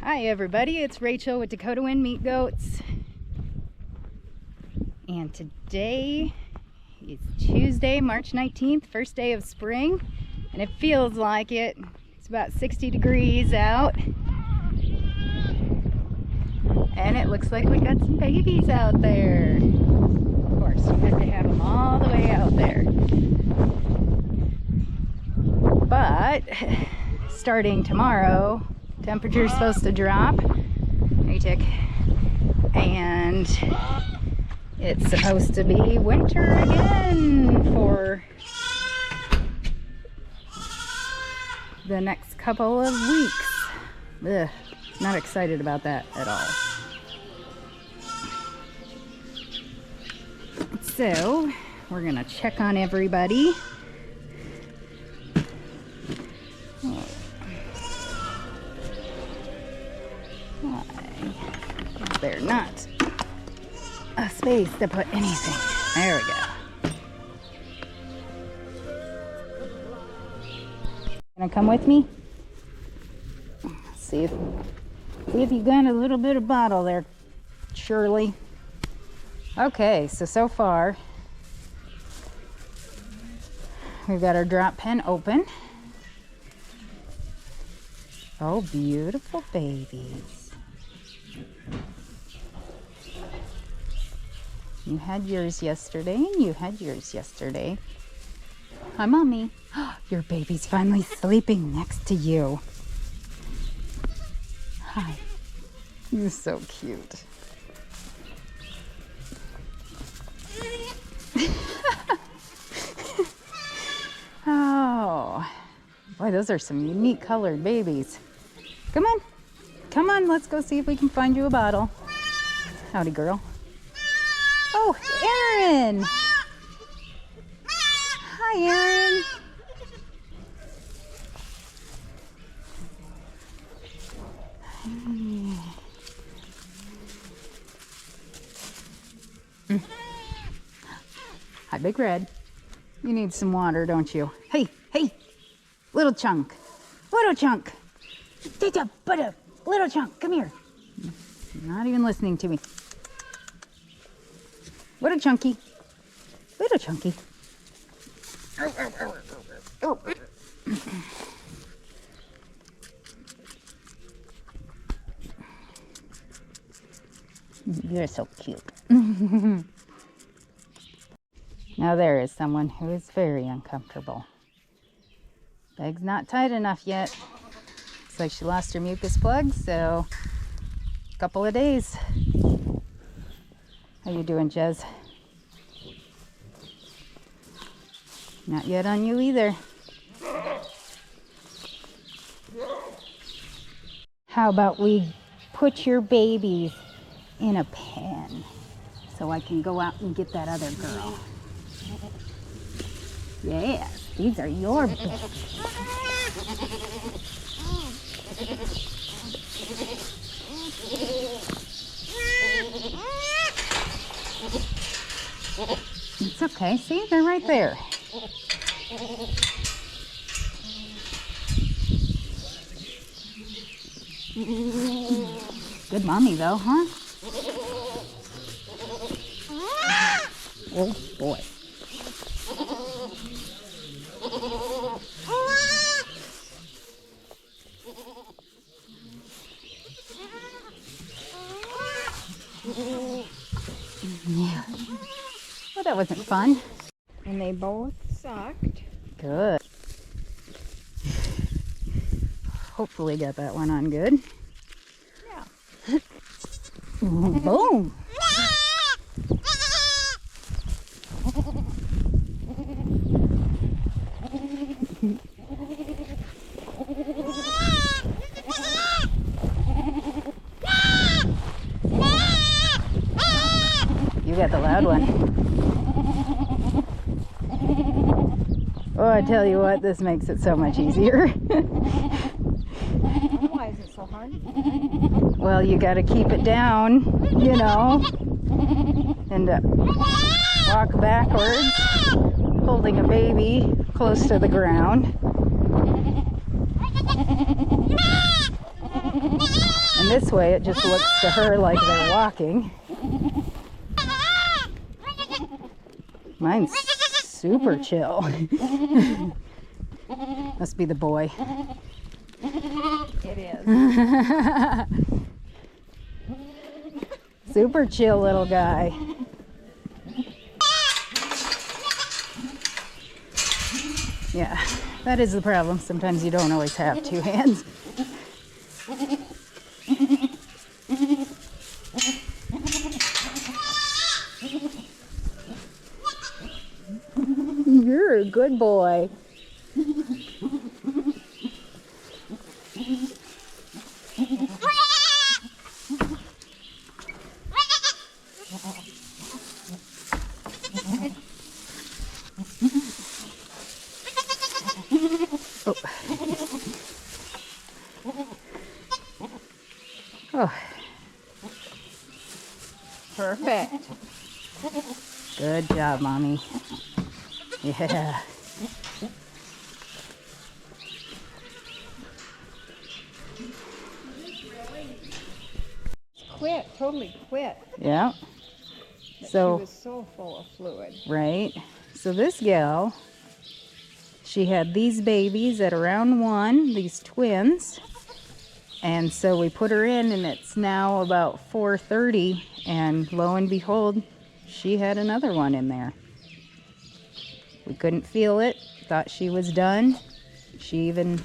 Hi everybody, it's Rachel with Dakota Wind Meat Goats, and today is Tuesday, March 19th, first day of spring, and it feels like it. It's about 60 degrees out, and it looks like we got some babies out there. Of course, we have to have them all the way out there. But starting tomorrow, temperature's supposed to drop. Hey, Tick. And it's supposed to be winter again for the next couple of weeks. Ugh, not excited about that at all. So, we're gonna check on everybody. There's not a space to put anything. There we go. Gonna come with me? See if you got a little bit of bottle there, Shirley. Okay, so far we've got our drop pen open. Oh, beautiful babies. You had yours yesterday, and you had yours yesterday. Hi, Mommy. Your baby's finally sleeping next to you. Hi. You're so cute. Oh. Boy, those are some unique colored babies. Come on. Come on, let's go see if we can find you a bottle. Howdy, girl. Oh, Erin! Hi, Erin. Hi, Big Red. You need some water, don't you? Hey, hey! Little chunk. Little chunk. Little chunk, come here. Not even listening to me. Little chunky. Little chunky. Oh. You're so cute. Now there is someone who is very uncomfortable. Leg's not tight enough yet. Looks like she lost her mucus plug, so a couple of days. How you doing, Jez? Not yet on you either. How about we put your babies in a pen so I can go out and get that other girl? Yes, these are your babies. It's okay, see, they're right there. Good mommy though, huh? Oh boy. Yeah. Well, that wasn't fun. And they both sucked. Good. Hopefully got that one on good. Yeah. Boom. You got the loud one. Oh, I tell you what, this makes it so much easier. Why is it so hard? Well, you got to keep it down, you know, and walk backwards, holding a baby close to the ground. And this way it just looks to her like they're walking. Mine's super chill. Must be the boy. It is. Super chill little guy. Yeah, that is the problem. Sometimes you don't always have two hands. You're a good boy. Oh. Oh, Perfect. good job, Mommy. Yeah. Quit. Totally quit. Yeah. But So, she was so full of fluid. right. So this gal, she had these babies at around 1, these twins. And so we put her in, and it's now about 4:30, and lo and behold, she had another one in there. We couldn't feel it, thought she was done. She even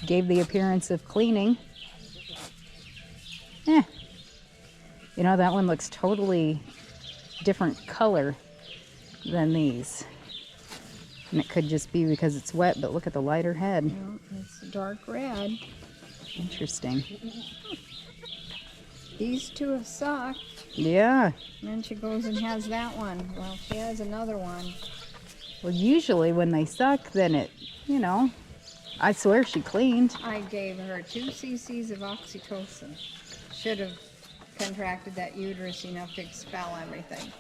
gave the appearance of cleaning. Eh. You know, that one looks totally different color than these. And it could just be because it's wet, but look at the lighter head. No, it's dark red. Interesting. These two have sucked. Yeah. And then she goes and has that one. Well, she has another one. Well, usually when they suck, then it, you know, I swear she cleaned. I gave her 2 cc's of oxytocin. Should have contracted that uterus enough to expel everything.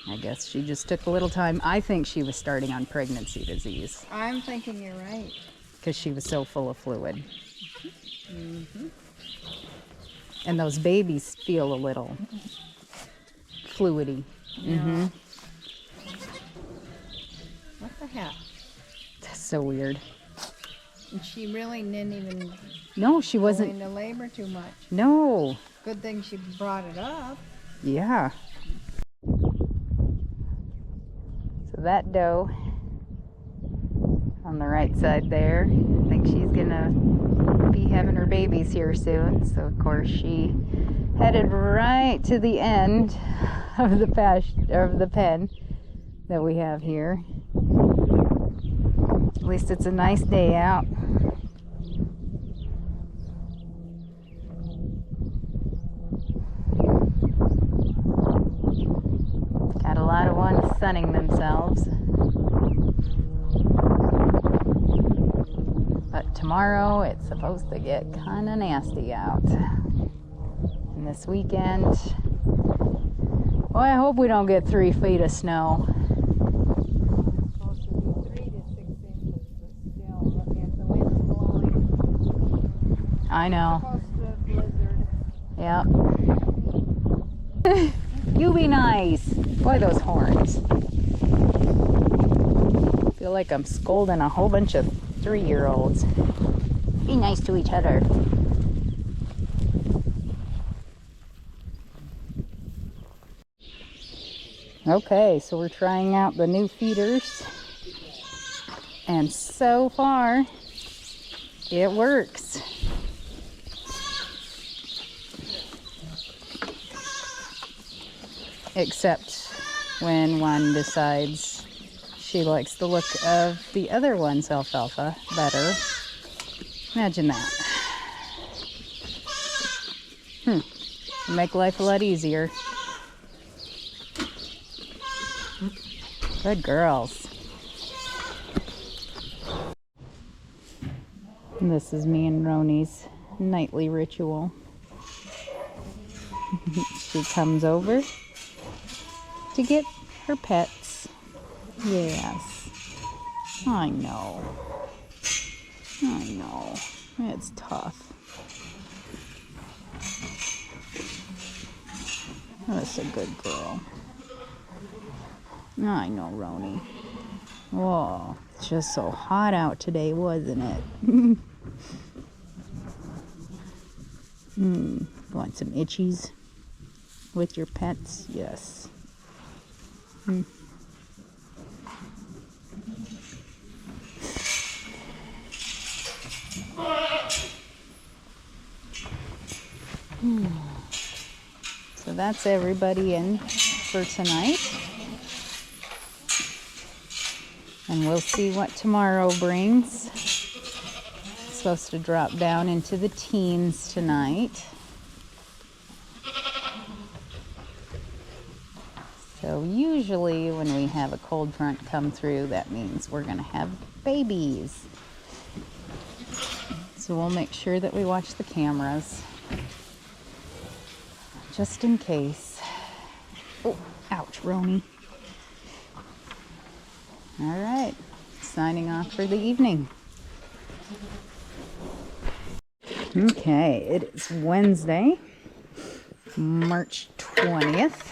I guess she just took a little time. I think she was starting on pregnancy disease I'm thinking you're right. because she was so full of fluid. Mm-hmm. And those babies feel a little fluidy. Mm-hmm. What the heck? That's so weird. And she really didn't even No, she go wasn't. into labor too much. No. Good thing she brought it up. Yeah. So that doe on the right side there, I think she's gonna be having her babies here soon. So of course she headed right to the end of the pen that we have here. At least it's a nice day out. Got a lot of ones sunning themselves. But tomorrow it's supposed to get kind of nasty out. And this weekend, well, I hope we don't get 3 feet of snow. Supposed to be 3 to 6 inches, but still, if the wind's blowing, I know. supposed to blizzard. Yep. You be nice. Boy, those horns. Feel like I'm scolding a whole bunch of 3-year-olds. Be nice to each other. Okay, so we're trying out the new feeders. And so far, it works. Except when one decides she likes the look of the other one's alfalfa better. Imagine that. Make life a lot easier. Good girls. And this is me and Roni's nightly ritual. She comes over to get her pets. Yes. I know. It's tough. That's a good girl. I know, Roni. Whoa, it's just so hot out today, wasn't it? Want some itchies with your pets? Yes. So that's everybody in for tonight. And we'll see what tomorrow brings. It's supposed to drop down into the teens tonight. So usually when we have a cold front come through, that means we're going to have babies. So we'll make sure that we watch the cameras, just in case. Oh, ouch, Roni. All right, signing off for the evening. Okay, it is Wednesday, March 20th,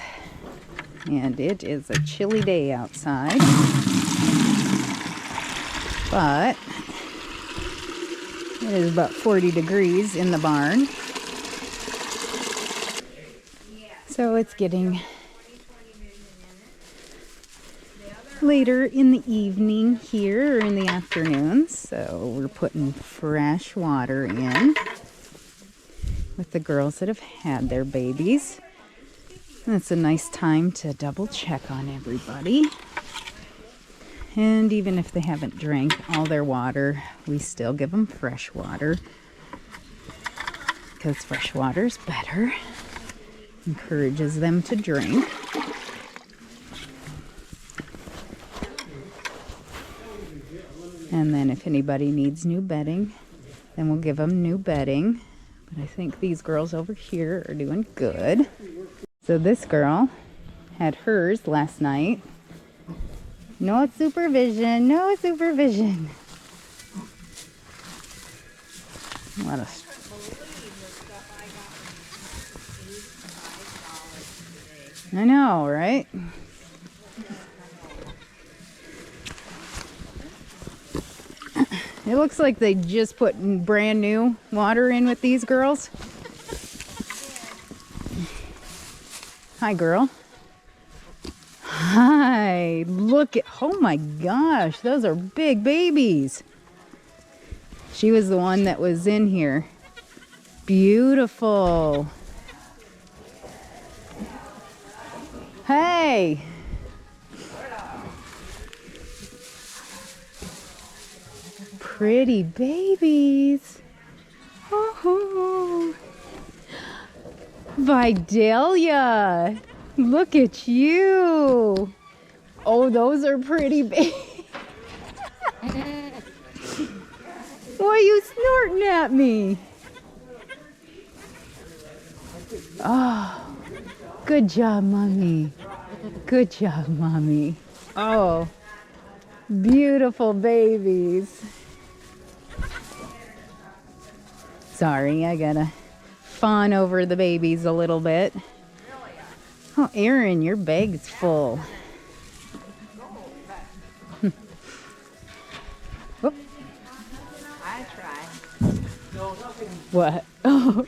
and it is a chilly day outside, but it is about 40 degrees in the barn. So it's getting later in the evening here, or in the afternoon, so we're putting fresh water in with the girls that have had their babies. And it's a nice time to double check on everybody. And even if they haven't drank all their water, we still give them fresh water, because fresh water is better. Encourages them to drink. And then if anybody needs new bedding, then we'll give them new bedding. But I think these girls over here are doing good. So this girl had hers last night. No supervision, no supervision. What a... I know, right? It looks like they just put brand new water in with these girls. Hi, girl. Hi. Look at, oh my gosh, those are big babies. She was the one that was in here. Beautiful. Hey. Pretty babies. Oh, Vidalia, look at you. Oh, those are pretty babies. Why are you snorting at me? Oh, good job, Mommy. Good job, Mommy. Oh, beautiful babies. Sorry, I gotta fawn over the babies a little bit. Oh, Aaron, your bag's full. Whoop. I try. What? Oh,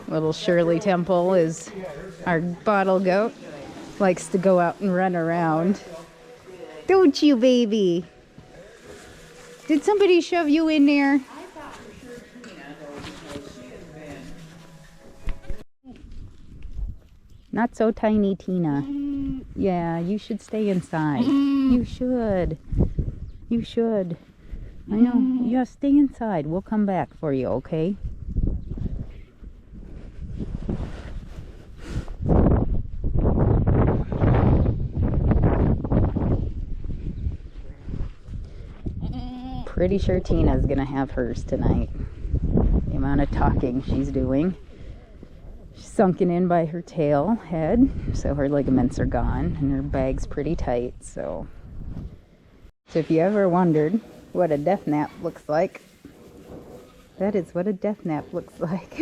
little Shirley Temple is our bottle goat. Likes to go out and run around. Don't you, baby? Did somebody shove you in there? Not so tiny, Tina. Yeah, you should stay inside. You should. You should. I know. Yeah, stay inside. We'll come back for you, okay? Pretty sure Tina's gonna have hers tonight. The amount of talking she's doing. She's sunken in by her tail head, so her ligaments are gone, and her bag's pretty tight, so if you ever wondered what a death nap looks like, that is what a death nap looks like.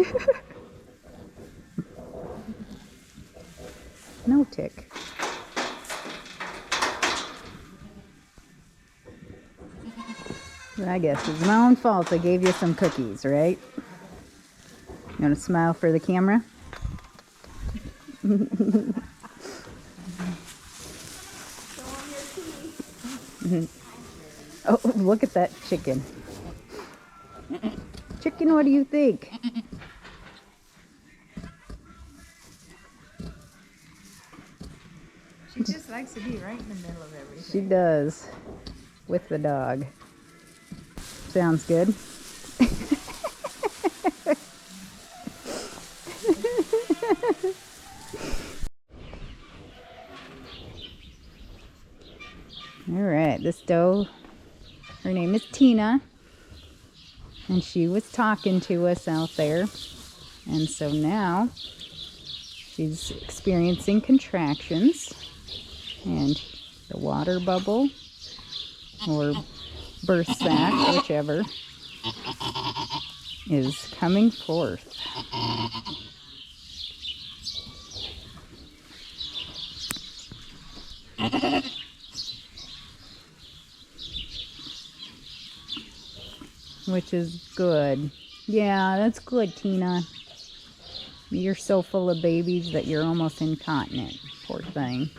snow tick. I guess it's my own fault I gave you some cookies, right? You want to smile for the camera? Oh, look at that chicken. Chicken, what do you think? She just likes to be right in the middle of everything. She does. With the dog. Sounds good. All right, this doe, her name is Tina, and she was talking to us out there, and so now she's experiencing contractions, and the water bubble or birth sac, whichever, is coming forth. Which is good. Yeah, that's good, Tina. You're so full of babies that you're almost incontinent. Poor thing.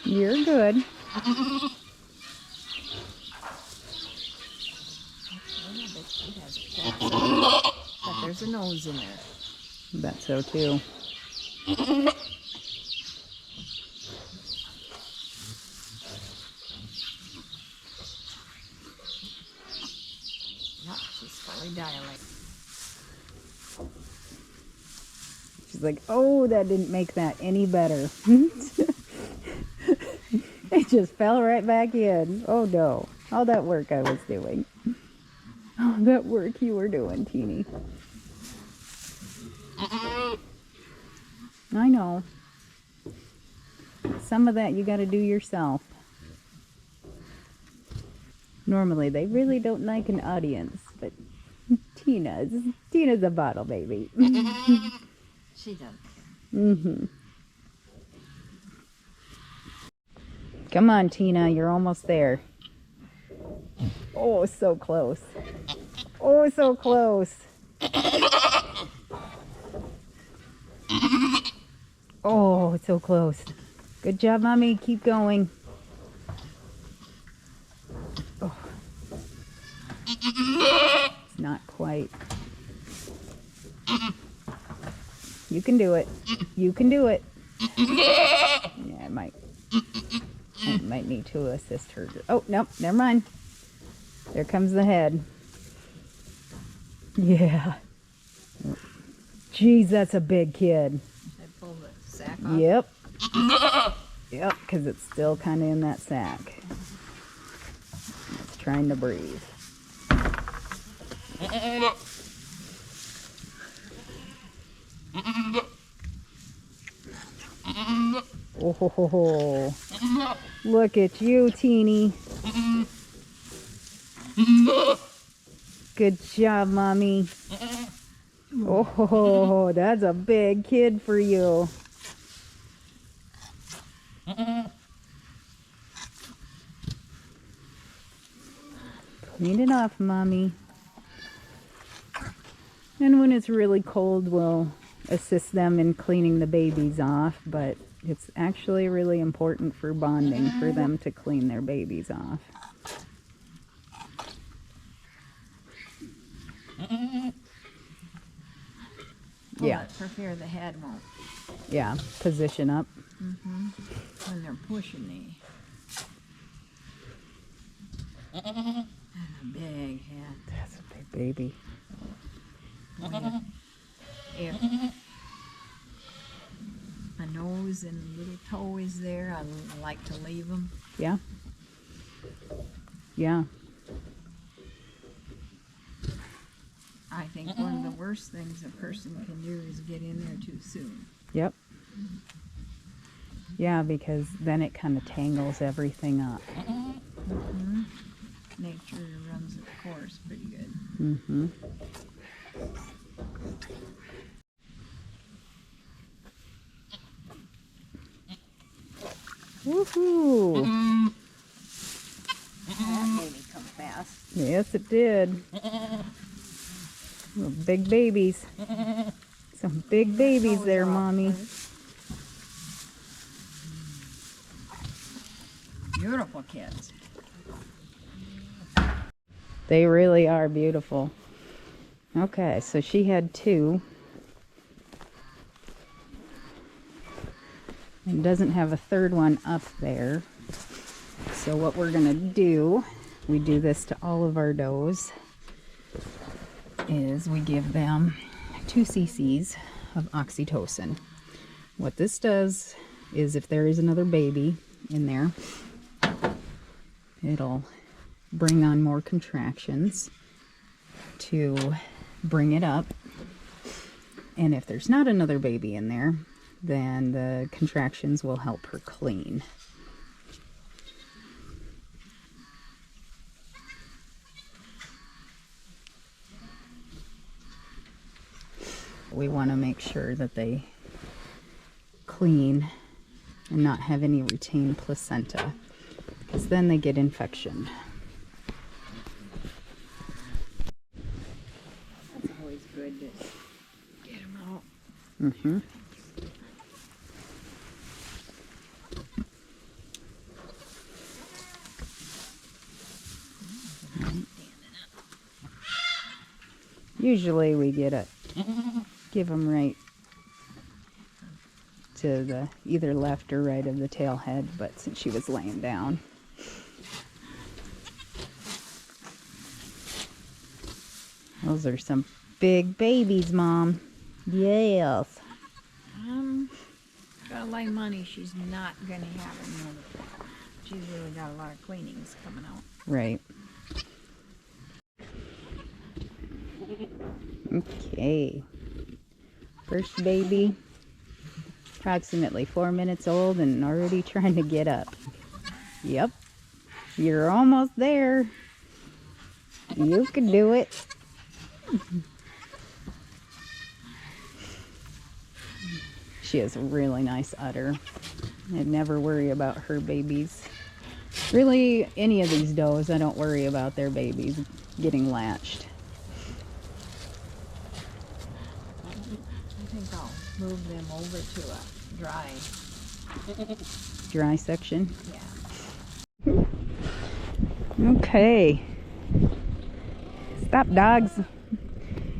You're good. But there's a nose in there. I bet so too. No, she's fully dilated. She's like, oh, that didn't make that any better. It just fell right back in. Oh no. All that work I was doing. Oh, that work you were doing, Teeny. I know. Some of that you got to do yourself. Normally, they really don't like an audience, but Tina's a bottle baby. She doesn't care. Mm-hmm. Come on, Tina, you're almost there. Oh, so close. Oh, so close. Oh, so close. Good job, Mommy. Keep going. Oh. It's not quite. You can do it. You can do it. Yeah, I might need to assist her. Oh, nope, never mind. There comes the head. Yeah. Jeez, that's a big kid. I pull the sack off. Yep. Yep, because it's still kind of in that sack. It's trying to breathe. Oh, ho, ho, ho. Look at you, Teeny. Good job, Mommy. Oh, ho, ho, that's a big kid for you. Clean it off, Mommy. And when it's really cold, we'll assist them in cleaning the babies off, but it's actually really important for bonding for them to clean their babies off. Yeah. But for fear the head won't. Yeah, position up. When they're pushing the. That's a big head. That's a big baby. If a nose and a little toe is there, I like to leave them. Yeah. Yeah. I think one of the worst things a person can do is get in there too soon. Yep. Yeah, because then it kind of tangles everything up. Nature runs its course pretty good. Mm-hmm. Woohoo! That made me come fast. Yes, it did. Little big babies. Some big babies there, Mommy. Beautiful kids. They really are beautiful. Okay, so she had 2. And doesn't have a 3rd one up there. So what we're gonna do, we do this to all of our does, is we give them 2 cc's of oxytocin. What this does is if there is another baby in there, it'll bring on more contractions to bring it up. And if there's not another baby in there, then the contractions will help her clean. We want to make sure that they clean and not have any retained placenta, because then they get infection. That's always good to get them out. Mm-hmm. Usually we give them right to the either left or right of the tail head, but since she was laying down. Those are some big babies, Mom. Yes. Gotta lay money she's not gonna have another. She's really got a lot of cleanings coming out. Right. Okay. First baby, approximately 4 minutes old and already trying to get up. Yep. You're almost there. You can do it. She has a really nice udder. I never worry about her babies. Really, any of these does, I don't worry about their babies getting latched. I think I'll move them over to a Dry section. yeah. Okay. Stop, dogs.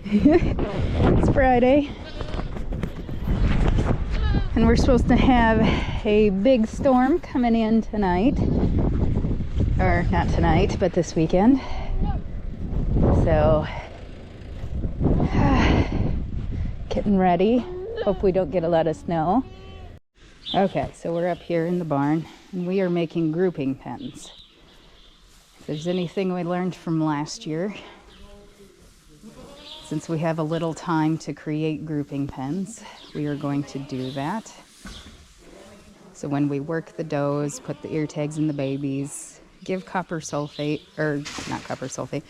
It's Friday. And we're supposed to have a big storm coming in tonight. Or not tonight, but this weekend. So, getting ready. Hope we don't get a lot of snow. Okay, so we're up here in the barn and we are making grouping pens. If there's anything we learned from last year, since we have a little time to create grouping pens, we are going to do that. So when we work the does, put the ear tags in the babies, give copper sulfate, or not copper sulfate,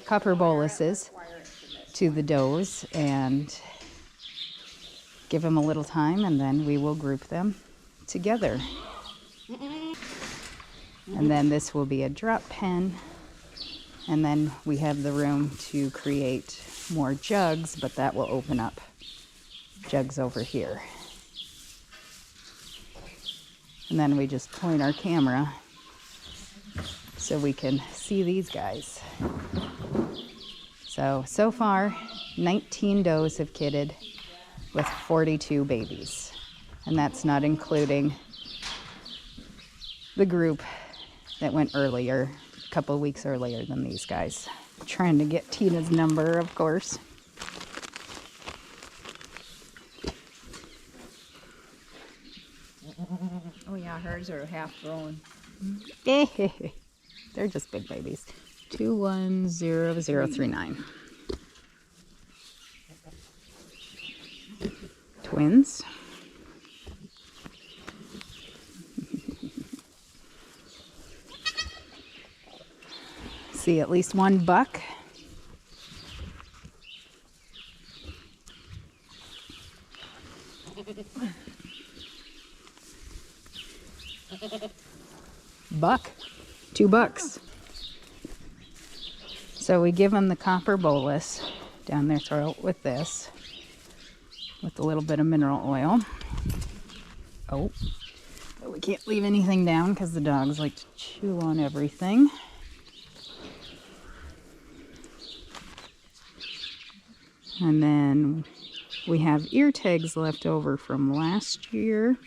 copper boluses to the does and give them a little time, and then we will group them together. And then this will be a drop pen. And then we have the room to create more jugs, but that will open up jugs over here. And then we just point our camera so we can see these guys. So far, 19 does have kidded with 42 babies. And that's not including the group that went earlier, a couple of weeks earlier than these guys. Trying to get Tina's number, of course. Oh yeah, hers are half grown. They're just big babies. 210039. Twins. see at least one buck. Buck, 2 bucks. So we give them the copper bolus down their throat with this, with a little bit of mineral oil. Oh, but we can't leave anything down because the dogs like to chew on everything. And then we have ear tags left over from last year,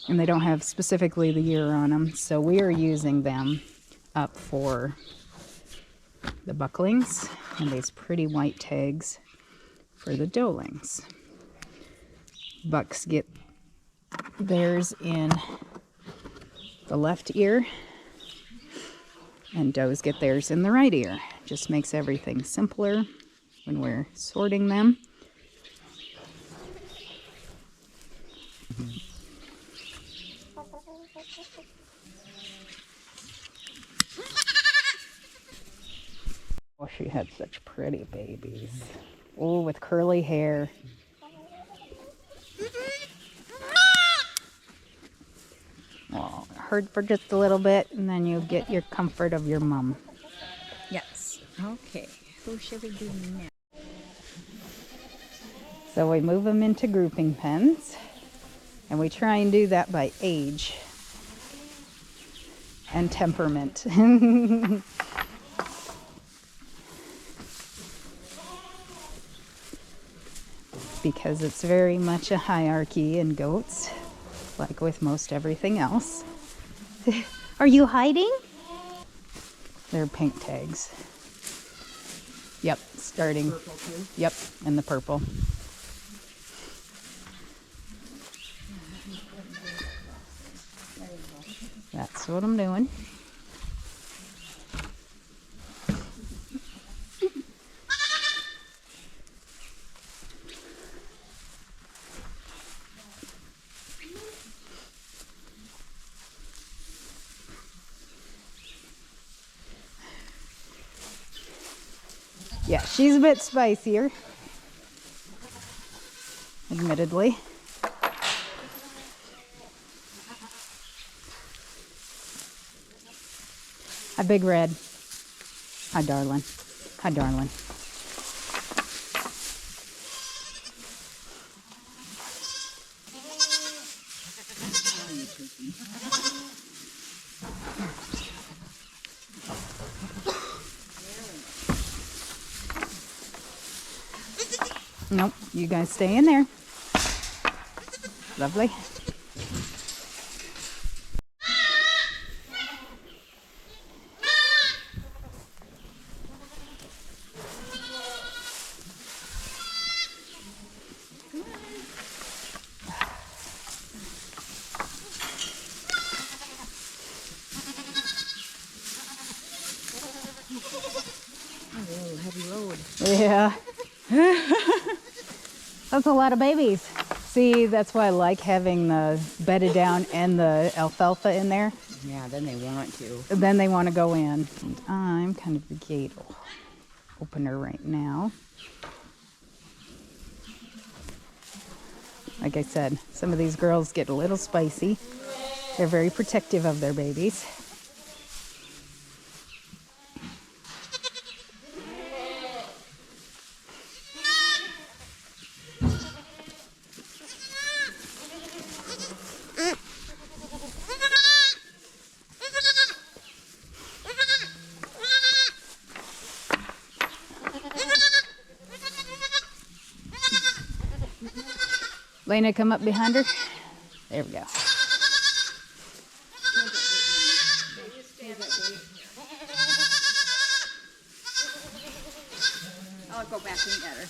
and they don't have specifically the year on them, so we are using them up for the bucklings and these pretty white tags for the doelings. Bucks get theirs in the left ear, and does get theirs in the right ear. Just makes everything simpler when we're sorting them. Oh, she had such pretty babies. Oh, with curly hair. Well, herd for just a little bit, and then you get your comfort of your mom. Yes. Okay. Who should we do now? So we move them into grouping pens, and we try and do that by age and temperament. Because it's very much a hierarchy in goats, like with most everything else. Are you hiding? They're pink tags. Yep, starting. Purple too? Yep, and the purple. That's what I'm doing. Yeah, she's a bit spicier, admittedly. Hi, Big Red. Hi, darling. Hi, darling. Nope, you guys stay in there. Lovely. Oh, heavy load. Yeah. That's a lot of babies. See, that's why I like having the bedded down and the alfalfa in there. Yeah, then they want to. Then they want to go in. And I'm kind of the gate opener right now. Like I said, some of these girls get a little spicy. They're very protective of their babies. Lena, come up behind her. There we go. I'll go back and get her.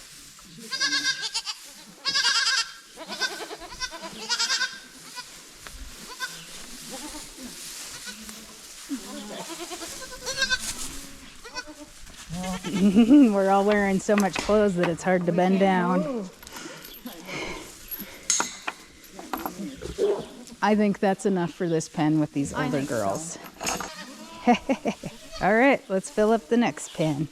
We're all wearing so much clothes that it's hard to bend down. I think that's enough for this pen with these older girls. All right, let's fill up the next pen.